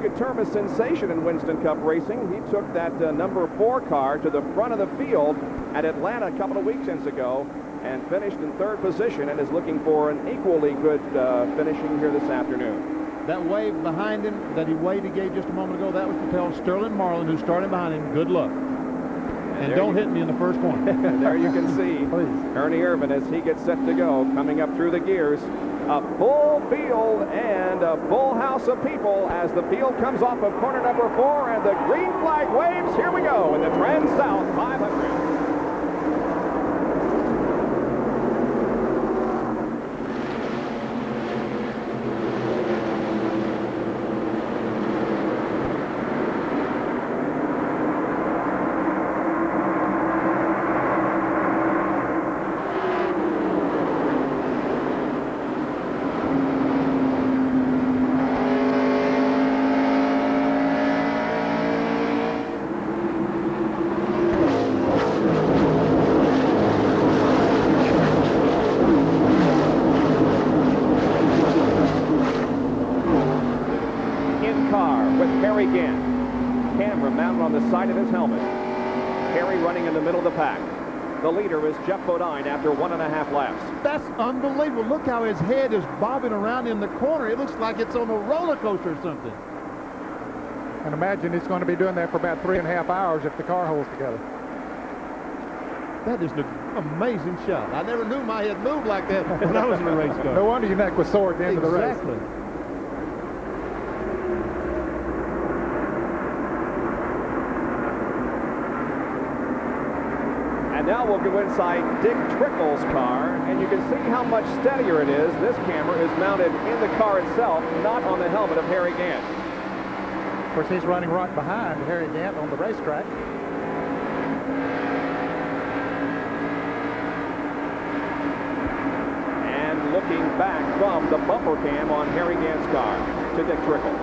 could term a sensation in Winston Cup racing. He took that number 4 car to the front of the field at Atlanta a couple of weekends ago and finished in 3rd position, and is looking for an equally good finishing here this afternoon. That wave behind him, that he gave just a moment ago, that was to tell Sterling Marlin, who's starting behind him, good luck. And don't hit me in the first corner. There you can see Ernie Irvan as he gets set to go, coming up through the gears. A full field and a full house of people as the field comes off of corner number 4, and the green flag waves. Here we go in the Transouth 500. Camera mounted on the side of his helmet. Harry running in the middle of the pack. The leader is Geoff Bodine after 1.5 laps. That's unbelievable. Look how his head is bobbing around in the corner. It looks like it's on a roller coaster or something. And imagine he's going to be doing that for about 3.5 hours if the car holds together. That is an amazing shot. I never knew my head moved like that when I was in a race car. No wonder your neck was sore at the end of the race. Exactly. And now we'll go inside Dick Trickle's car, and you can see how much steadier it is. This camera is mounted in the car itself, not on the helmet of Harry Gant. Of course, he's running right behind Harry Gant on the racetrack. And looking back from the bumper cam on Harry Gant's car to Dick Trickle.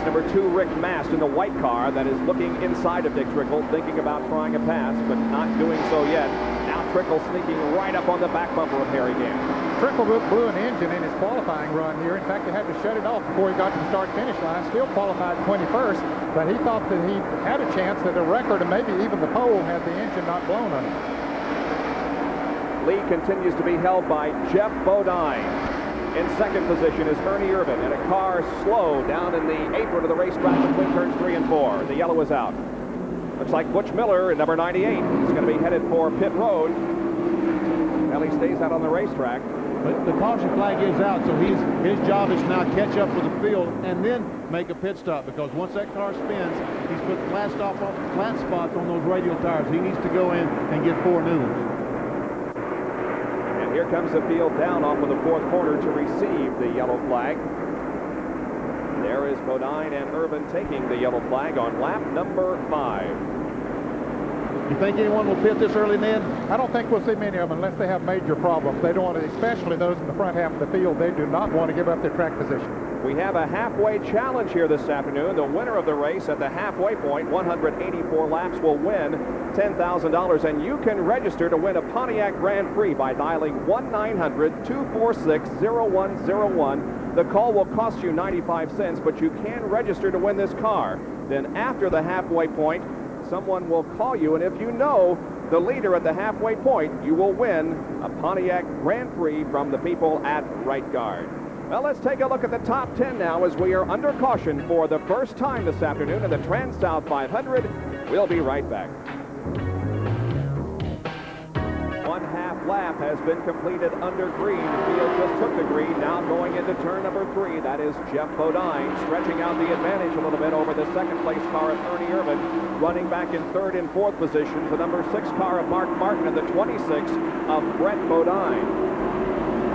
Number 2, Rick Mast in the white car that is looking inside of Dick Trickle, thinking about trying a pass, but not doing so yet. Now Trickle sneaking right up on the back bumper of Harry Gant. Trickle blew an engine in his qualifying run here. In fact, he had to shut it off before he got to the start-finish line. Still qualified 21st, but he thought that he had a chance at a record and maybe even the pole had the engine not blown on it. Lead continues to be held by Geoff Bodine. In second position is Ernie Irvan in a car slow down in the apron of the racetrack between turns 3 and 4. The yellow is out. Looks like Butch Miller in number 98 is going to be headed for pit road. Well, he stays out on the racetrack. But the caution flag is out, so his job is to now catch up with the field and then make a pit stop, because once that car spins, he's put flat spots on those radial tires. He needs to go in and get 4 new ones. Here comes the field down off of the 4th corner to receive the yellow flag. There is Bodine and Irvan taking the yellow flag on lap number 5. You think anyone will pit this early, Ned? I don't think we'll see many of them unless they have major problems. They don't want to, especially those in the front half of the field, they do not want to give up their track position. We have a halfway challenge here this afternoon. The winner of the race at the halfway point, 184 laps, will win $10,000, and you can register to win a Pontiac Grand Prix by dialing 1-900-246-0101. The call will cost you 95 cents, but you can register to win this car. Then after the halfway point, someone will call you, and if you know the leader at the halfway point, you will win a Pontiac Grand Prix from the people at Right Guard. Well, let's take a look at the top 10 now as we are under caution for the first time this afternoon in the Transouth 500. We'll be right back. 1/2 lap has been completed under green. Field just took the green, now going into turn number 3. That is Geoff Bodine stretching out the advantage a little bit over the second place car of Ernie Irvan, running back in 3rd and 4th positions. The number 6 car of Mark Martin and the 26 of Brett Bodine.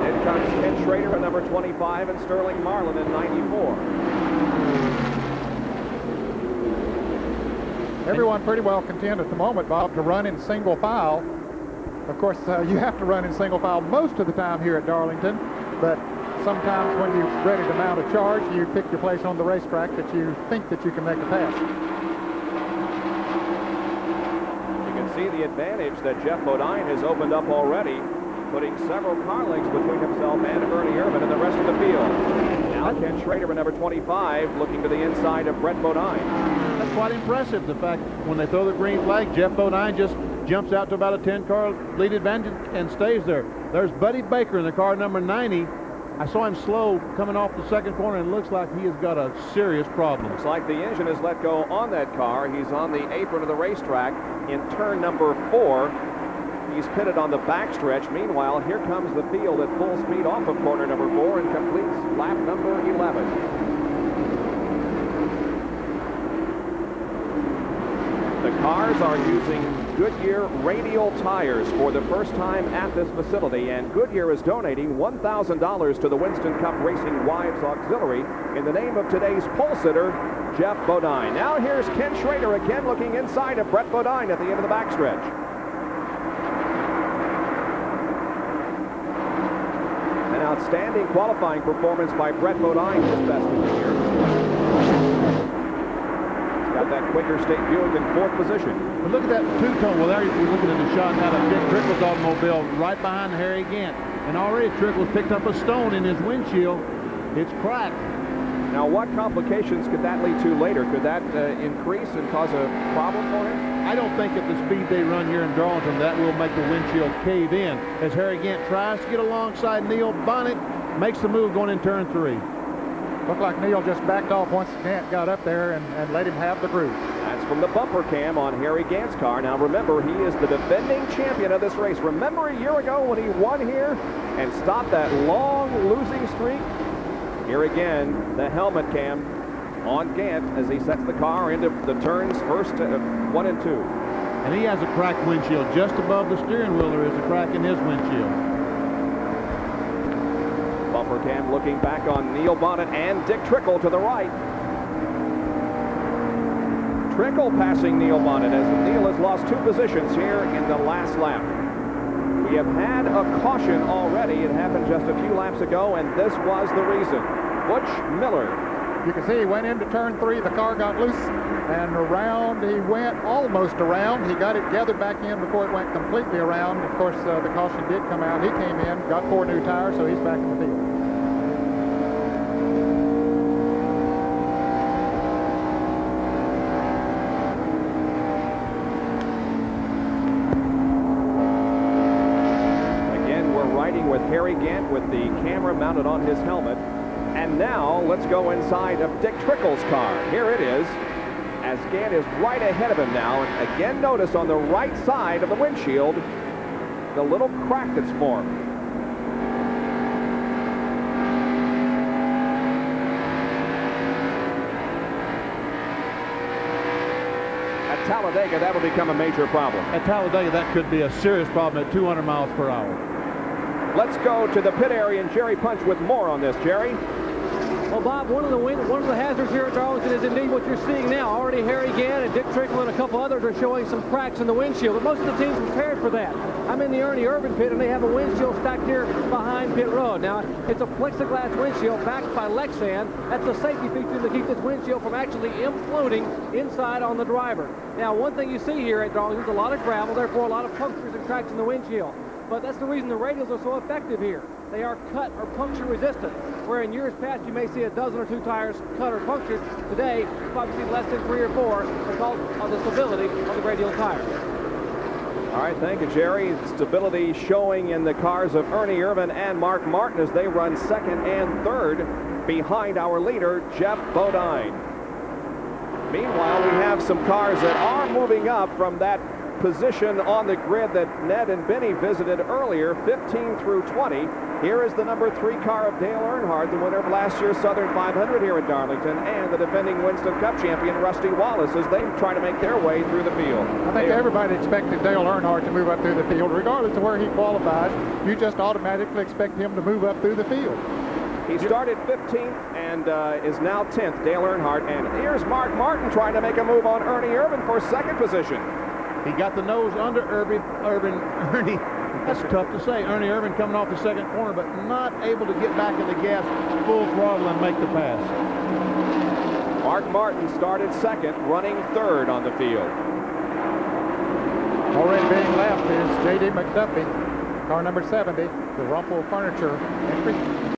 In comes Ken Schrader at number 25 and Sterling Marlin in 94. Everyone pretty well content at the moment, Bob, to run in single file. Of course, you have to run in single file most of the time here at Darlington, but sometimes when you're ready to mount a charge, you pick your place on the racetrack that you think that you can make a pass. You can see the advantage that Geoff Bodine has opened up already, putting several car lengths between himself and Ernie Irvan and the rest of the field. Now Ken Schrader in number 25 looking to the inside of Brett Bodine. That's quite impressive. The fact when they throw the green flag, Geoff Bodine just jumps out to about a 10-car lead advantage and stays there. There's Buddy Baker in the car number 90. I saw him slow coming off the second corner, and it looks like he has got a serious problem. Looks like the engine is let go on that car. He's on the apron of the racetrack in turn number 4. He's pitted on the backstretch. Meanwhile, here comes the field at full speed off of corner number 4 and completes lap number 11. The cars are using Goodyear radial tires for the first time at this facility, and Goodyear is donating $1,000 to the Winston Cup Racing Wives Auxiliary in the name of today's pole sitter, Geoff Bodine. Now here's Ken Schrader again looking inside of Brett Bodine at the end of the backstretch. An outstanding qualifying performance by Brett Bodine, his best of the year. Got that Quaker State Buick in 4th position. But look at that two-tone. Well, there we're looking at the shot out of Dick Trickle's automobile right behind Harry Gant. And already Trickle's picked up a stone in his windshield. It's cracked. Now, what complications could that lead to later? Could that increase and cause a problem for him? I don't think at the speed they run here in Darlington that will make the windshield cave in. As Harry Gant tries to get alongside Neil Bonnet, makes the move going in turn 3. Looked like Neil just backed off once Gant got up there and let him have the groove. That's from the bumper cam on Harry Gant's car. Now remember, he is the defending champion of this race. Remember a year ago when he won here and stopped that long losing streak? Here again, the helmet cam on Gant as he sets the car into the turns first 1 and 2. And he has a cracked windshield. Just above the steering wheel there is a crack in his windshield. Bumper cam looking back on Neil Bonnet and Dick Trickle to the right. Trickle passing Neil Bonnet as Neil has lost 2 positions here in the last lap. We have had a caution already. It happened just a few laps ago, and this was the reason. Butch Miller. You can see he went into turn 3. The car got loose, and around he went, almost around. He got it gathered back in before it went completely around. Of course, the caution did come out. He came in, got 4 new tires, so he's back in the field. With Harry Gant with the camera mounted on his helmet. And now let's go inside of Dick Trickle's car. Here it is, as Gant is right ahead of him now. And again, notice on the right side of the windshield, the little crack that's formed. At Talladega, that'll become a major problem. At Talladega, that could be a serious problem at 200 miles per hour. Let's go to the pit area and Jerry Punch with more on this. Jerry? Well, Bob, one of the hazards here at Darlington is indeed what you're seeing now. Already Harry Gant and Dick Trickle and a couple others are showing some cracks in the windshield, but most of the team's prepared for that. I'm in the Ernie Irvin pit, and they have a windshield stacked here behind pit road. Now, it's a plexiglass windshield backed by Lexan. That's a safety feature to keep this windshield from actually imploding inside on the driver. Now, one thing you see here at Darlington is a lot of gravel, therefore a lot of punctures and cracks in the windshield. But that's the reason the radials are so effective here. They are cut or puncture resistant, where in years past you may see a dozen or 2 tires cut or punctured. Today, you probably see less than 3 or 4 because of the stability of the radial tires. All right, thank you, Jerry. Stability showing in the cars of Ernie Irvin and Mark Martin as they run 2nd and 3rd behind our leader, Geoff Bodine. Meanwhile, we have some cars that are moving up from that position on the grid that Ned and Benny visited earlier, 15 through 20. Here is the number 3 car of Dale Earnhardt, the winner of last year's Southern 500 here at Darlington, and the defending Winston Cup champion, Rusty Wallace, as they try to make their way through the field. I think everybody expected Dale Earnhardt to move up through the field, regardless of where he qualifies. You just automatically expect him to move up through the field. He started 15th and is now 10th, Dale Earnhardt. And here's Mark Martin trying to make a move on Ernie Irvin for 2nd position. He got the nose under Ernie. That's tough to say. Ernie Irvin coming off the 2nd corner, but not able to get back in the gas full throttle and make the pass. Mark Martin started 2nd, running 3rd on the field. Already being left is J.D. McDuffie, car number 70, the Rumpel Furniture entry.